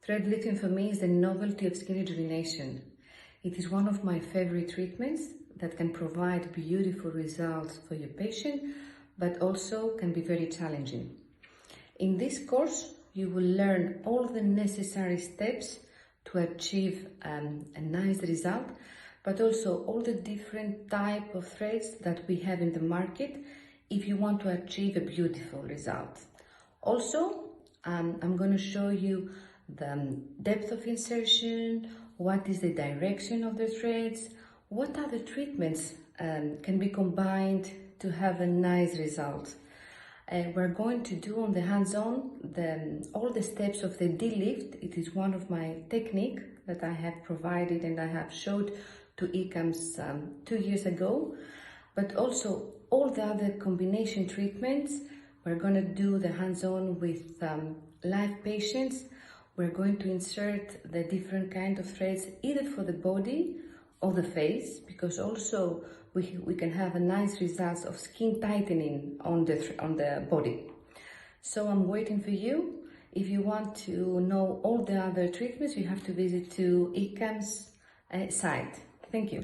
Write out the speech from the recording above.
Thread lifting for me is the novelty of skin rejuvenation. It is one of my favorite treatments that can provide beautiful results for your patient, but also can be very challenging. In this course, you will learn all the necessary steps to achieve a nice result, but also all the different type of threads that we have in the market if you want to achieve a beautiful result. Also, I'm going to show you the depth of insertion, what is the direction of the threads, what other treatments can be combined to have a nice result. We're going to do on the hands-on all the steps of the D-lift. It is one of my technique that I have provided and I have showed to ECAMs 2 years ago, but also all the other combination treatments. We're going to do the hands-on with live patients. We're going to insert the different kind of threads either for the body or the face, because also we can have a nice results of skin tightening on the body. So I'm waiting for you. If you want to know all the other treatments, you have to visit to ECAM's site. Thank you.